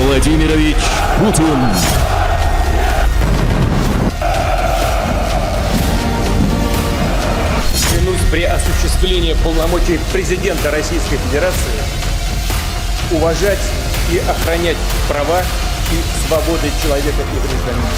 Владимирович Путин. Клянусь при осуществлении полномочий президента Российской Федерации уважать и охранять права и свободы человека и гражданина.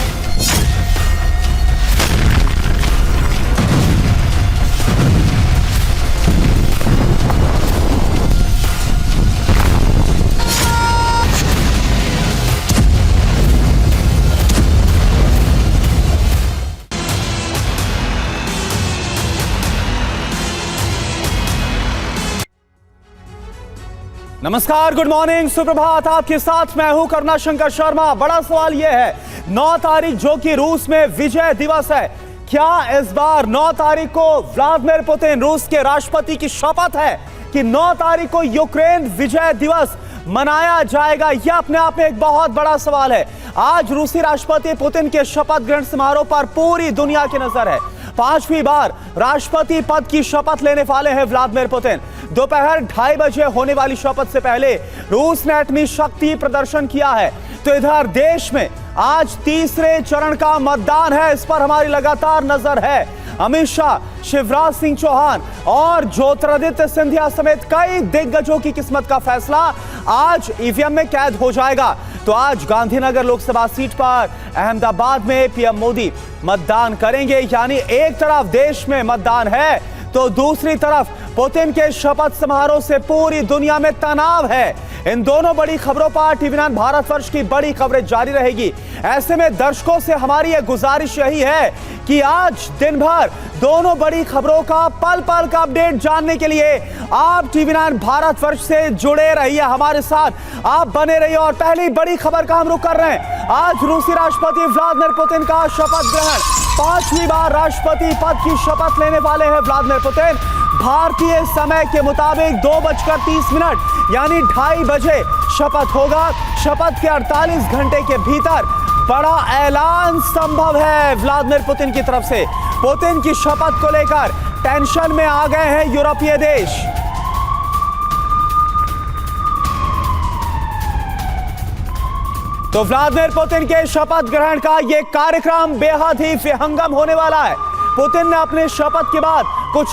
नमस्कार, good morning, सुप्रभात। आपके साथ मैं हूं करुणा शंकर शर्मा। बड़ा सवाल यह है, 9 तारीख जो कि रूस में विजय दिवस है, क्या इस बार 9 तारीख को व्लादिमीर पुतिन रूस के राष्ट्रपति की शपथ है कि 9 तारीख को यूक्रेन विजय दिवस मनाया जाएगा? यह अपने आप में एक बहुत बड़ा सवाल है। आज रूसी राष्ट्रपति पुतिन के शपथ ग्रहण समारोह पर पूरी दुनिया की नजर है। 5वीं बार राष्ट्रपति पद की शपथ लेने वाले हैं व्लादिमीर पुतिन। दोपहर 2:30 बजे होने वाली शपथ से पहले रूस ने एटमी शक्ति प्रदर्शन किया है। तो इधर देश में आज तीसरे चरण का मतदान है, इस पर हमारी लगातार नजर है। अमित शाह, शिवराज सिंह चौहान और ज्योतिरादित्य सिंधिया समेत कई दिग्गजों की किस्मत का फैसला आज ईवीएम में कैद हो जाएगा। तो आज गांधीनगर लोकसभा सीट पर अहमदाबाद में पीएम मोदी मतदान करेंगे। यानी एक तरफ देश में मतदान है तो दूसरी तरफ पुतिन के शपथ समारोह से पूरी दुनिया में तनाव है। इन दोनों बड़ी खबरों पर टीवी9 भारतवर्ष की बड़ी कवरेज जारी रहेगी। ऐसे में दर्शकों से हमारी यह गुजारिश यही है कि आज दिन भर दोनों बड़ी खबरों का पल पल का अपडेट जानने के लिए आप टीवी9 भारतवर्ष से जुड़े रहिए, हमारे साथ आप बने रहिए। और पहली बड़ी खबर का हम रुख कर रहे हैं। आज रूसी राष्ट्रपति व्लादिमीर पुतिन का शपथ ग्रहण, 5वीं बार राष्ट्रपति पद की शपथ लेने वाले हैं व्लादिमीर पुतिन। भारतीय समय के मुताबिक 2:30 यानी 2:30 बजे शपथ होगा। शपथ के 48 घंटे के भीतर बड़ा ऐलान संभव है व्लादिमीर पुतिन की तरफ से। पुतिन की शपथ को लेकर टेंशन में आ गए हैं यूरोपीय देश। तो व्लादिमीर पुतिन के शपथ ग्रहण का यह कार्यक्रम बेहद ही विहंगम होने वाला है। पुतिन ने अपने शपथ के बाद कुछ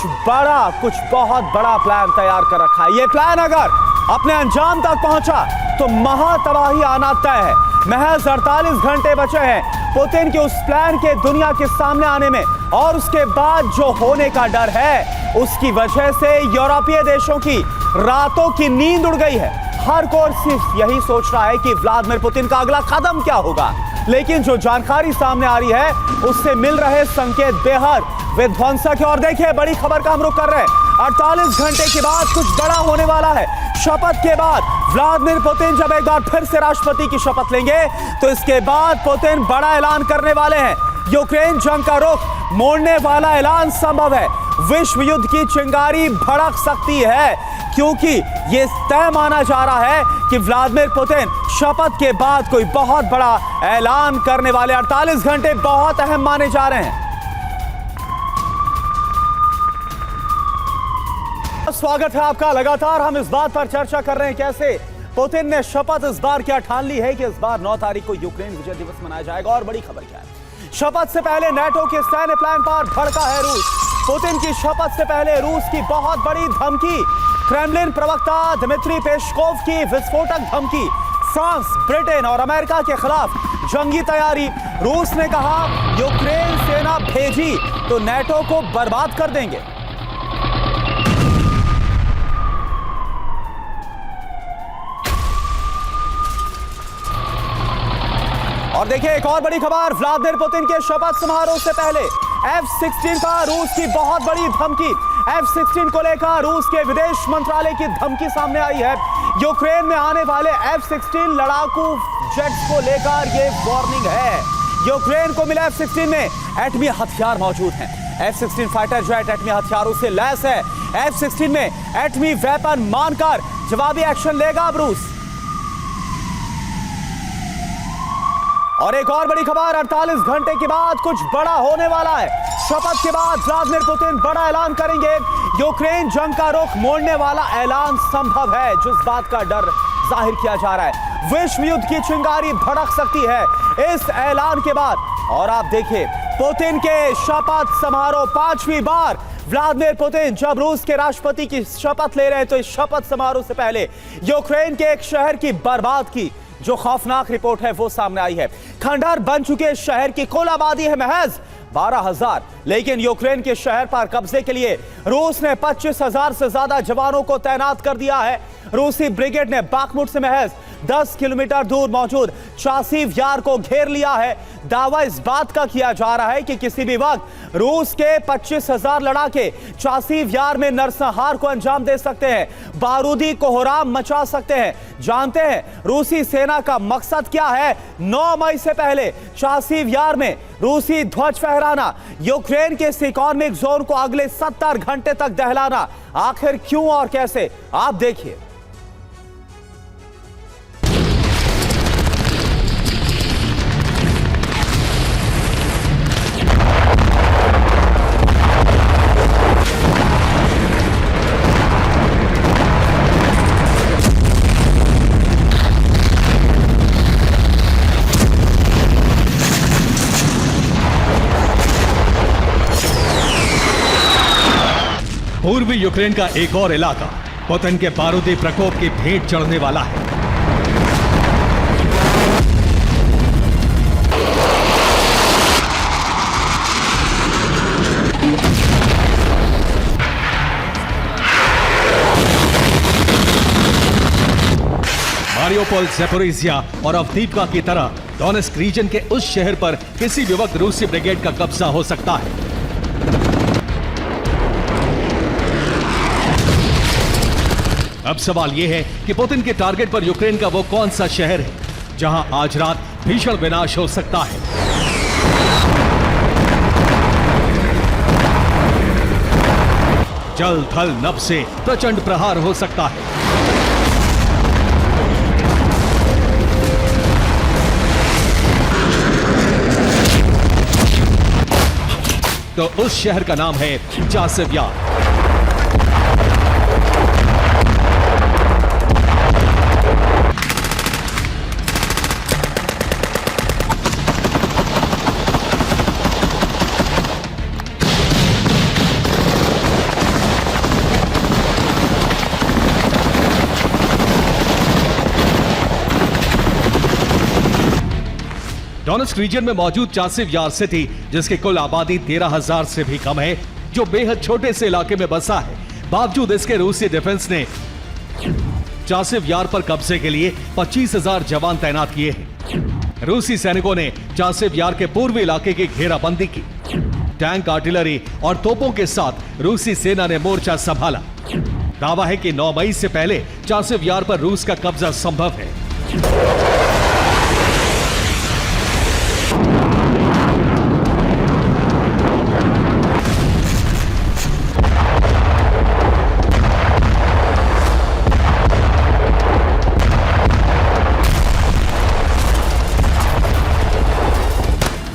बहुत बड़ा प्लान तैयार कर रखा है। यह प्लान अगर अपने अंजाम तक पहुंचा तो महातबाही आना तय है। महज 48 घंटे बचे हैं पुतिन के उस प्लान के दुनिया के सामने आने में, और उसके बाद जो होने का डर है उसकी वजह से यूरोपीय देशों की रातों की नींद उड़ गई है। हर कोई सिर्फ यही सोच रहा है कि व्लादिमीर पुतिन का अगला कदम क्या होगा। लेकिन जो जानकारी सामने आ रही है उससे मिल रहे संकेत बेहद विध्वंसक है। और देखिए, बड़ी खबर का हम रुख कर रहे हैं। 48 घंटे के बाद कुछ बड़ा होने वाला है। शपथ के बाद व्लादिमीर पुतिन जब एक बार फिर से राष्ट्रपति की शपथ लेंगे तो इसके बाद पुतिन बड़ा ऐलान करने वाले हैं। यूक्रेन जंग का रुख मोड़ने वाला ऐलान संभव है। विश्व युद्ध की चिंगारी भड़क सकती है, क्योंकि यह तय माना जा रहा है कि व्लादिमीर पुतिन शपथ के बाद कोई बहुत बड़ा ऐलान करने वाले। 48 घंटे बहुत अहम माने जा रहे हैं। स्वागत है आपका। लगातार हम इस बात पर चर्चा कर रहे हैं कैसे पुतिन ने शपथ इस बार क्या ठान ली है कि इस बार 9 तारीख को यूक्रेन विजय दिवस मनाया जाएगा। और बड़ी खबर क्या है, शपथ से पहले नाटो के सैन्य प्लान पर भड़का है रूस। पुतिन की शपथ से पहले रूस की बहुत बड़ी धमकी, क्रेमलिन प्रवक्ता दिमित्री पेस्कोव की विस्फोटक धमकी, फ्रांस, ब्रिटेन और अमेरिका के खिलाफ जंगी तैयारी। रूस ने कहा यूक्रेन सेना भेजी तो नाटो को बर्बाद कर देंगे। और देखिए, एक और बड़ी खबर, व्लादिमीर पुतिन के शपथ समारोह से पहले F-16 का रूस की बहुत बड़ी धमकी। F-16 को लेकर रूस के विदेश मंत्रालय की धमकी सामने आई है। यूक्रेन में आने वाले F-16 लड़ाकू जेट्स को लेकर यह वार्निंग है। यूक्रेन को मिले F-16 में एटमी हथियार मौजूद हैं। F-16 फाइटर जेट एटमी हथियारों से लैस है। F-16 में एटमी वेपन मानकर जवाबी एक्शन लेगा अब रूस। और एक और बड़ी खबर, 48 घंटे के बाद कुछ बड़ा होने वाला है। शपथ के बाद व्लादिमीर पुतिन बड़ा ऐलान करेंगे। यूक्रेन जंग का रुख मोड़ने वाला ऐलान संभव है, जिस बात का डर जाहिर किया जा रहा है। विश्व युद्ध की चिंगारी भड़क सकती है इस ऐलान के बाद। और आप देखिए पुतिन के शपथ समारोह, 5वीं बार व्लादिमीर पुतिन जब रूस के राष्ट्रपति की शपथ ले रहे हैं तो इस शपथ समारोह से पहले यूक्रेन के एक शहर की बर्बाद की जो खौफनाक रिपोर्ट है वो सामने आई है। खंडहर बन चुके शहर की कुल आबादी है महज 12,000, लेकिन यूक्रेन के शहर पर कब्जे के लिए रूस ने 25,000 से ज्यादा जवानों को तैनात कर दिया है। रूसी ब्रिगेड ने बाखमुट से महज 10 किलोमीटर दूर मौजूद चासिव यार को घेर लिया है। दावा इस बात का किया जा रहा है कि किसी भी वक्त रूस के 25,000 लड़ाके चासिव यार में नरसंहार को अंजाम दे सकते हैं, बारूदी कोहराम मचा सकते हैं। जानते हैं रूसी सेना का मकसद क्या है? 9 मई से पहले चासिव यार में रूसी ध्वज फहराना, यूक्रेन के इस इकोनॉमिक जोन को अगले 70 घंटे तक दहलाना। आखिर क्यों और कैसे, आप देखिए। पूर्वी यूक्रेन का एक और इलाका पुतिन के बारूदी प्रकोप की भेंट चढ़ने वाला है। मारियोपोल, ज़ैपोरिज़िया और अवदीव्का की तरह डोनेट्स्क रीजन के उस शहर पर किसी भी वक्त रूसी ब्रिगेड का कब्जा हो सकता है। अब सवाल यह है कि पुतिन के टारगेट पर यूक्रेन का वो कौन सा शहर है जहां आज रात भीषण विनाश हो सकता है। जल थल नभ से प्रचंड प्रहार हो सकता है। तो उस शहर का नाम है चासिव यार। डोनेट्स्क रीजन में मौजूद चासिव यार सिटी, जिसकी कुल आबादी 13,000 से भी कम है, जो बेहद छोटे से इलाके में बसा है, बावजूद इसके रूसी डिफेंस ने चासिव यार पर कब्जे के लिए 25,000 जवान तैनात किए हैं। रूसी सैनिकों ने चासिव यार के पूर्वी इलाके की घेराबंदी की। टैंक, आर्टिलरी और तोपों के साथ रूसी सेना ने मोर्चा संभाला। दावा है कि 9 मई से पहले चासिव यार पर रूस का कब्जा संभव है।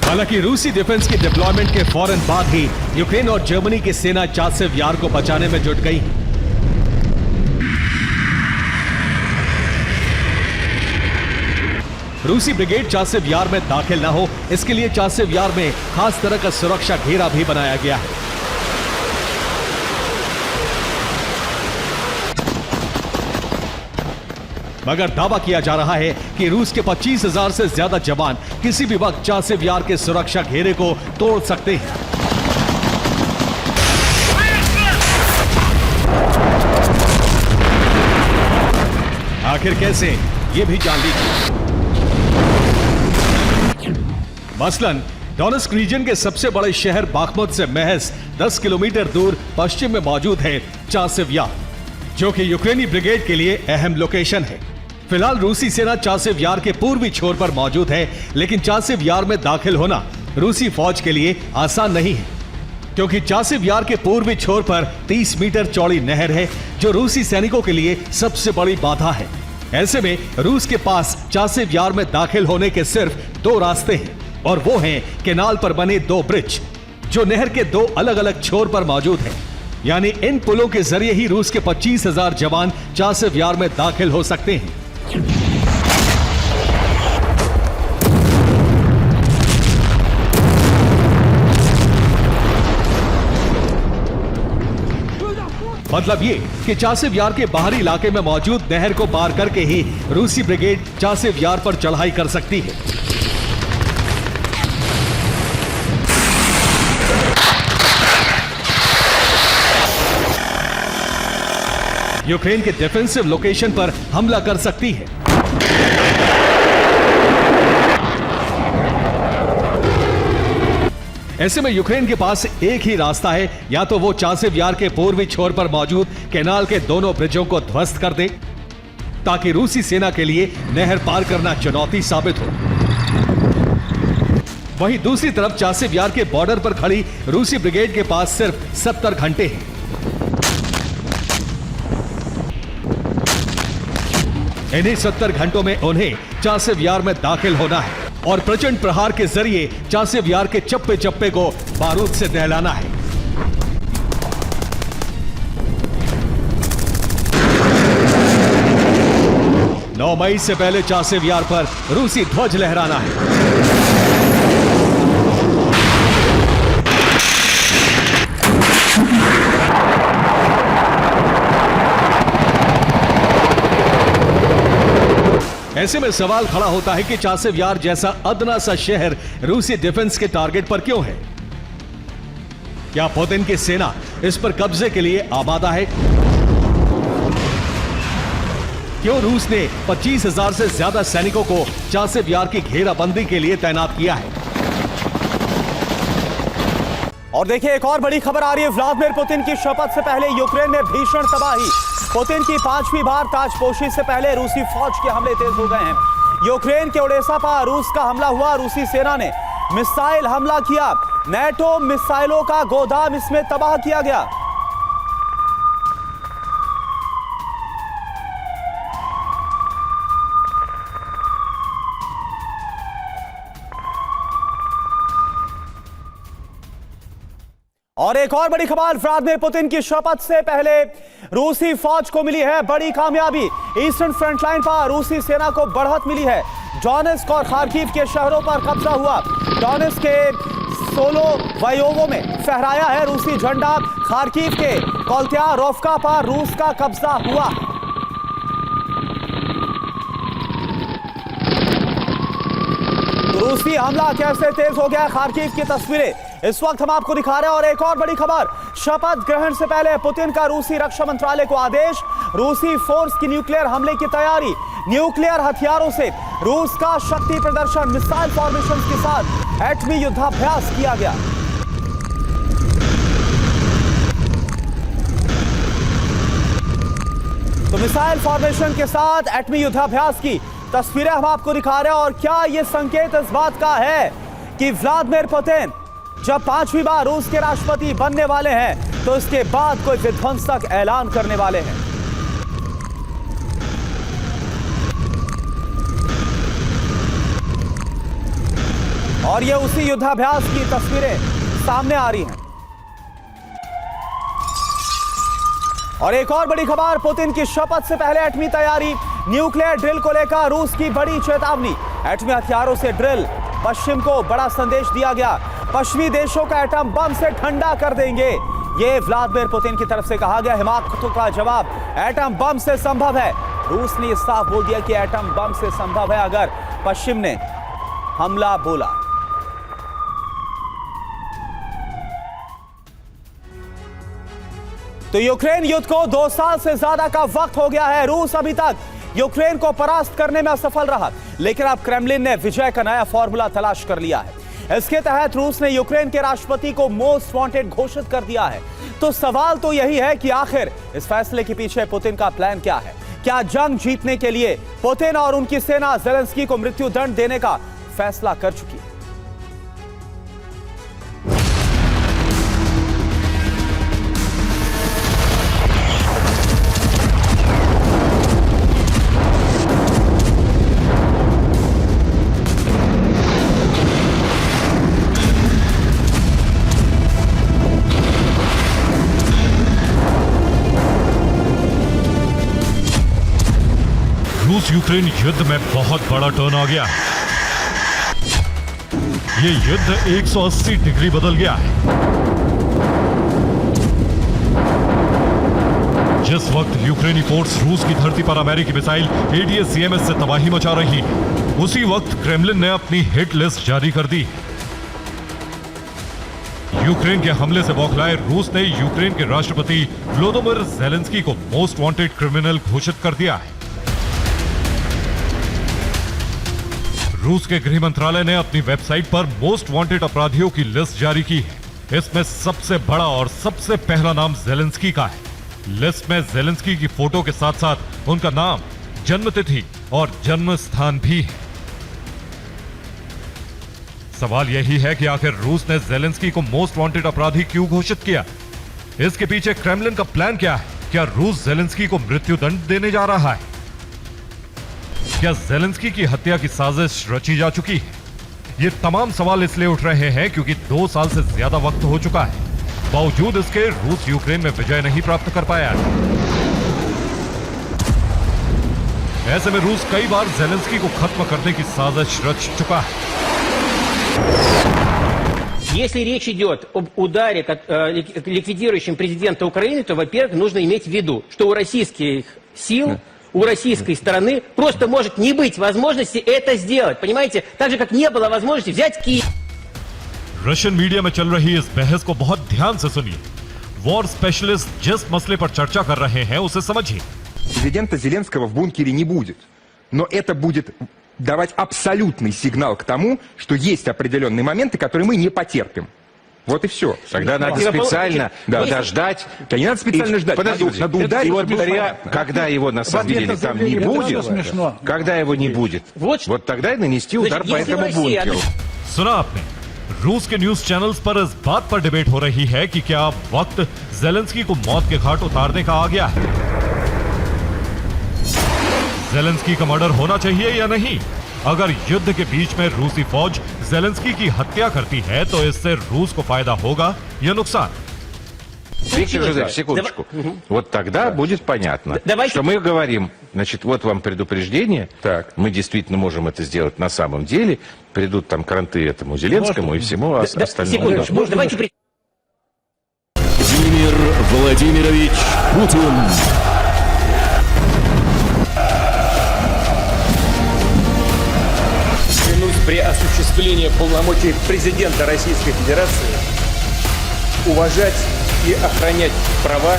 हालांकि रूसी डिफेंस की डिप्लॉयमेंट के फौरन बाद ही यूक्रेन और जर्मनी की सेना चासिव यार को बचाने में जुट गई। रूसी ब्रिगेड चासिव यार में दाखिल न हो, इसके लिए चासिव यार में खास तरह का सुरक्षा घेरा भी बनाया गया है। मगर दावा किया जा रहा है कि रूस के 25,000 से ज्यादा जवान किसी भी वक्त चासिव यार के सुरक्षा घेरे को तोड़ सकते हैं। आखिर कैसे, ये भी जान लीजिए। मसलन डोनेट्स्क रीजन के सबसे बड़े शहर बाखमुत से महज 10 किलोमीटर दूर पश्चिम में मौजूद है चासिव यार, जो कि यूक्रेनी ब्रिगेड के लिए अहम लोकेशन है। फिलहाल रूसी सेना चासिव यार के पूर्वी छोर पर मौजूद है, लेकिन चासिव यार में दाखिल होना रूसी फौज के लिए आसान नहीं है, क्योंकि चासिव यार के पूर्वी छोर पर 30 मीटर चौड़ी नहर है, जो रूसी सैनिकों के लिए सबसे बड़ी बाधा है। ऐसे में रूस के पास चासिव यार में दाखिल होने के सिर्फ 2 रास्ते हैं, और वो हैं केनाल पर बने 2 ब्रिज, जो नहर के 2 अलग अलग छोर पर मौजूद हैं। यानी इन पुलों के जरिए ही रूस के 25,000 जवान चासिव यार में दाखिल हो सकते हैं। मतलब ये कि चासिव यार के बाहरी इलाके में मौजूद नहर को पार करके ही रूसी ब्रिगेड चासिव यार पर चढ़ाई कर सकती है। यूक्रेन के डिफेंसिव लोकेशन पर हमला कर सकती है। ऐसे में यूक्रेन के पास एक ही रास्ता है, या तो वो चासिव यार के पूर्वी छोर पर मौजूद कैनाल के दोनों ब्रिजों को ध्वस्त कर दे ताकि रूसी सेना के लिए नहर पार करना चुनौती साबित हो। वहीं दूसरी तरफ चासिव यार के बॉर्डर पर खड़ी रूसी ब्रिगेड के पास सिर्फ 70 घंटे हैं। इन्हीं 70 घंटों में उन्हें चासिव यार में दाखिल होना है और प्रचंड प्रहार के जरिए चासिव यार के चप्पे चप्पे को बारूद से दहलाना है। नौ मई से पहले चासिव यार पर रूसी ध्वज लहराना है। ऐसे में सवाल खड़ा होता है कि चासिव यार जैसा अदना सा शहर रूसी डिफेंस के टारगेट पर क्यों है? क्या पुतिन की सेना इस पर कब्जे के लिए आमादा है? क्यों रूस ने 25,000 से ज्यादा सैनिकों को चासिव यार की घेराबंदी के लिए तैनात किया है? और देखिए, एक और बड़ी खबर आ रही है। व्लादिमीर पुतिन की शपथ से पहले यूक्रेन में भीषण तबाही। पुतिन की 5वीं बार ताजपोशी से पहले रूसी फौज के हमले तेज हो गए हैं। यूक्रेन के ओडेसा पर रूस का हमला हुआ। रूसी सेना ने मिसाइल हमला किया। नेटो मिसाइलों का गोदाम इसमें तबाह किया गया। और एक और बड़ी खबर, व्लादिमीर पुतिन की शपथ से पहले रूसी फौज को मिली है बड़ी कामयाबी। ईस्टर्न फ्रंट लाइन पर रूसी सेना को बढ़त मिली है। डोनेत्स्क और खार्किव के शहरों पर कब्जा हुआ। डोनेत्स्क के सोलोवायोवो में फहराया है रूसी झंडा। खार्किव के कोल्त्यारोव्का पर रूस का कब्जा हुआ। रूसी हमला कैसे तेज हो गया, खार्किव की तस्वीरें इस वक्त हम आपको दिखा रहे हैं। और एक और बड़ी खबर, शपथ ग्रहण से पहले पुतिन का रूसी रक्षा मंत्रालय को आदेश। रूसी फोर्स की न्यूक्लियर हमले की तैयारी। न्यूक्लियर हथियारों से रूस का शक्ति प्रदर्शन। मिसाइल फॉर्मेशन के साथ एटमी युद्धाभ्यास किया गया। तो मिसाइल फॉर्मेशन के साथ एटमी युद्धाभ्यास की तस्वीरें हम आपको दिखा रहे हैं। और क्या यह संकेत इस बात का है कि व्लादिमीर पुतिन जब 5वीं बार रूस के राष्ट्रपति बनने वाले हैं तो इसके बाद कोई विध्वंसक ऐलान करने वाले हैं? और ये उसी युद्धाभ्यास की तस्वीरें सामने आ रही हैं। और एक और बड़ी खबर, पुतिन की शपथ से पहले एटमी तैयारी। न्यूक्लियर ड्रिल को लेकर रूस की बड़ी चेतावनी। एटमी हथियारों से ड्रिल, पश्चिम को बड़ा संदेश दिया गया। पश्चिमी देशों का एटम बम से ठंडा कर देंगे, ये व्लादिमीर पुतिन की तरफ से कहा गया। हिमाकतों का जवाब एटम बम से संभव है। रूस ने साफ बोल दिया कि एटम बम से संभव है अगर पश्चिम ने हमला बोला। तो यूक्रेन युद्ध को 2 साल से ज्यादा का वक्त हो गया है। रूस अभी तक यूक्रेन को परास्त करने में असफल रहा, लेकिन अब क्रेमलिन ने विजय का नया फॉर्मूला तलाश कर लिया है। इसके तहत रूस ने यूक्रेन के राष्ट्रपति को मोस्ट वांटेड घोषित कर दिया है। तो सवाल तो यही है कि आखिर इस फैसले के पीछे पुतिन का प्लान क्या है? क्या जंग जीतने के लिए पुतिन और उनकी सेना ज़ेलेंस्की को मृत्युदंड देने का फैसला कर चुकी है? रूस यूक्रेन युद्ध में बहुत बड़ा टर्न आ गया है। ये युद्ध 180 डिग्री बदल गया है। जिस वक्त यूक्रेनी फोर्स रूस की धरती पर अमेरिकी मिसाइल ATACMS से तबाही मचा रही, उसी वक्त क्रेमलिन ने अपनी हिट लिस्ट जारी कर दी। यूक्रेन के हमले से बौखलाए रूस ने यूक्रेन के राष्ट्रपति व्लोदिमीर ज़ेलेंस्की को मोस्ट वांटेड क्रिमिनल घोषित कर दिया है। रूस के गृह मंत्रालय ने अपनी वेबसाइट पर मोस्ट वांटेड अपराधियों की लिस्ट जारी की है। इसमें सबसे बड़ा और सबसे पहला नाम ज़ेलेंस्की का है। लिस्ट में ज़ेलेंस्की की फोटो के साथ साथ उनका नाम, जन्मतिथि और जन्म स्थान भी है। सवाल यही है कि आखिर रूस ने ज़ेलेंस्की को मोस्ट वांटेड अपराधी क्यों घोषित किया? इसके पीछे क्रेमलिन का प्लान क्या है? क्या रूस ज़ेलेंस्की को मृत्युदंड देने जा रहा है? क्या ज़ेलेंस्की की हत्या की साजिश रची जा चुकी है? ये तमाम सवाल इसलिए उठ रहे हैं क्योंकि 2 साल से ज्यादा वक्त हो चुका है। बावजूद इसके रूस यूक्रेन में विजय नहीं प्राप्त कर पाया है। ऐसे में रूस कई बार ज़ेलेंस्की को खत्म करने की साजिश रच चुका है। Если речь идет об ударе, ликвидирующем президента Украины, то, во-первых, нужно иметь в виду, что у российских сил, у российской стороны просто может не быть возможности это сделать. Понимаете? Так же, как не было возможности взять Киев. रशियन मीडिया में चल रही इस बहस को बहुत ध्यान से सुनिए। वॉर स्पेशलिस्ट जिस मसले पर चर्चा कर रहे हैं उसे समझिए। Президента Зеленского в бункере не будет. Но это будет давать абсолютный сигнал к тому, что есть определенные моменты, которые мы не потерпим. Вот и все. Тогда надо специально подождать. Да не надо специально ждать. Подождите. Надо ударить. И вот чтобы было понятно. когда его на самом деле там не будет, когда его не будет, вот тогда и нанести удар по этому бункеру. सुना आपने, रूस के न्यूज चैनल्स पर इस बात पर डिबेट हो रही है कि क्या वक्त ज़ेलेंस्की को मौत के घाट उतारने का आ गया है। ज़ेलेंस्की का मर्डर होना चाहिए या नहीं? अगर युद्ध के बीच में रूसी फौज ज़ेलेंस्की की हत्या करती है तो इससे रूस को फायदा होगा या नुकसान? Виктор Жозефович, секундочку. Вот тогда будет понятно, что мы говорим, значит, вот вам предупреждение, Так. мы действительно можем это сделать на самом деле, придут там кранты этому Зеленскому и всему остальному. Секундочку, может, давайте... Владимир Владимирович Путин. Клянусь при осуществлении полномочий президента Российской Федерации уважать и охранять права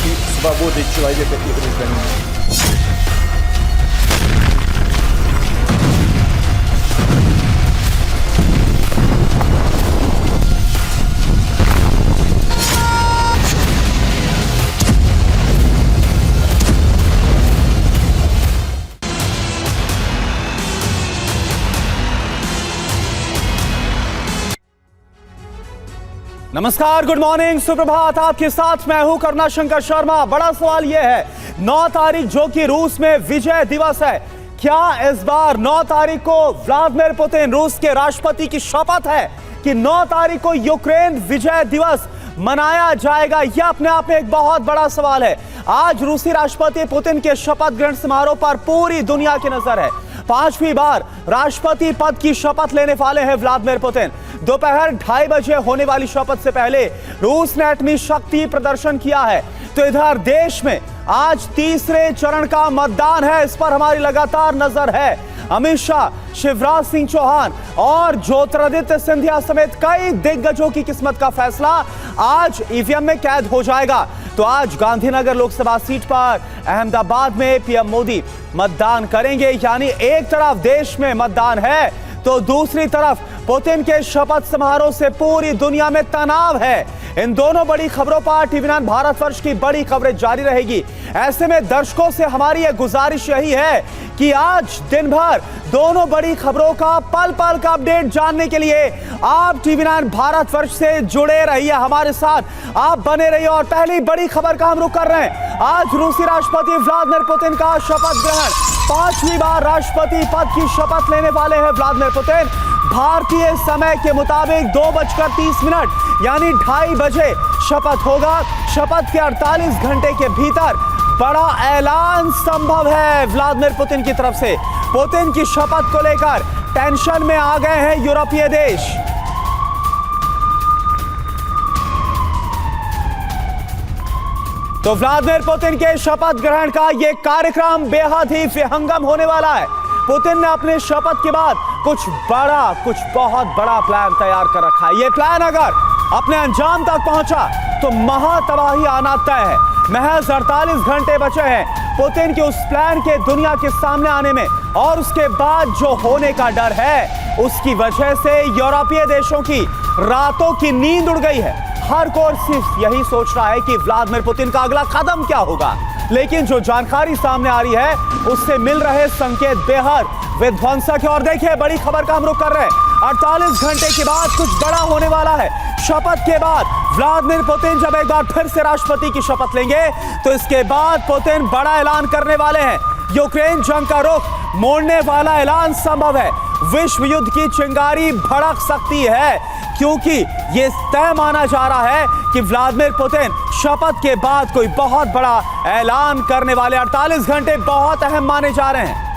и свободы человека и гражданина. नमस्कार, गुड मॉर्निंग, सुप्रभात। आपके साथ मैं हूं करुणा शंकर शर्मा। बड़ा सवाल यह है, 9 तारीख जो कि रूस में विजय दिवस है, क्या इस बार 9 तारीख को व्लादिमीर पुतिन रूस के राष्ट्रपति की शपथ है कि 9 तारीख को यूक्रेन विजय दिवस मनाया जाएगा? यह अपने आप में एक बहुत बड़ा सवाल है। आज रूसी राष्ट्रपति पुतिन के शपथ ग्रहण समारोह पर पूरी दुनिया की नजर है। 5वीं बार राष्ट्रपति पद की शपथ लेने वाले हैं व्लादिमीर पुतिन। दोपहर 2:30 बजे होने वाली शपथ से पहले रूस ने एटमी शक्ति प्रदर्शन किया है। तो इधर देश में आज तीसरे चरण का मतदान है, इस पर हमारी लगातार नजर है। अमित शाह, शिवराज सिंह चौहान और ज्योतिरादित्य सिंधिया समेत कई दिग्गजों की किस्मत का फैसला आज ईवीएम में कैद हो जाएगा। तो आज गांधीनगर लोकसभा सीट पर अहमदाबाद में पीएम मोदी मतदान करेंगे। यानी एक तरफ देश में मतदान है तो दूसरी तरफ पुतिन के शपथ समारोह से पूरी दुनिया में तनाव है। इन दोनों बड़ी खबरों पर टीवी9 भारतवर्ष की बड़ी कवरेज जारी रहेगी। ऐसे में दर्शकों से हमारी यह गुजारिश यही है कि आज दिन भर दोनों बड़ी खबरों का पल पल का अपडेट जानने के लिए आप टीवी9 भारतवर्ष से जुड़े रहिए, हमारे साथ आप बने रहिए। और पहली बड़ी खबर का हम रुख कर रहे हैं। आज रूसी राष्ट्रपति व्लादिमीर पुतिन का शपथ ग्रहण, 5वीं बार राष्ट्रपति पद की शपथ लेने वाले हैं व्लादिमीर पुतिन। भारतीय समय के मुताबिक 2:30 यानी 2:30 बजे शपथ होगा। शपथ के 48 घंटे के भीतर बड़ा ऐलान संभव है व्लादिमीर पुतिन की तरफ से। पुतिन की शपथ को लेकर टेंशन में आ गए हैं यूरोपीय देश। तो व्लादिमीर पुतिन के शपथ ग्रहण का यह कार्यक्रम बेहद ही विहंगम होने वाला है। पुतिन ने अपने शपथ के बाद कुछ बहुत बड़ा प्लान तैयार कर रखा है। यह प्लान अगर अपने अंजाम तक पहुंचा तो महातबाही आना तय है। महज 48 घंटे बचे हैं पुतिन के उस प्लान के दुनिया के सामने आने में, और उसके बाद जो होने का डर है उसकी वजह से यूरोपीय देशों की रातों की नींद उड़ गई है। हर कोई सिर्फ यही सोच रहा है कि व्लादिमीर पुतिन का अगला कदम क्या होगा, लेकिन जो जानकारी सामने आ रही है उससे मिल रहे संकेत बेहद विध्वंसक है। और देखिए, बड़ी खबर का हम रुख कर रहे हैं। 48 घंटे के बाद कुछ बड़ा होने वाला है। शपथ के बाद व्लादिमीर पुतिन जब एक बार फिर से राष्ट्रपति की शपथ लेंगे तो इसके बाद पुतिन बड़ा ऐलान करने वाले हैं। यूक्रेन जंग का रुख मोड़ने वाला ऐलान संभव है। विश्व युद्ध की चिंगारी भड़क सकती है, क्योंकि यह तय माना जा रहा है कि व्लादिमीर पुतिन शपथ के बाद कोई बहुत बड़ा ऐलान करने वाले। 48 घंटे बहुत अहम माने जा रहे हैं।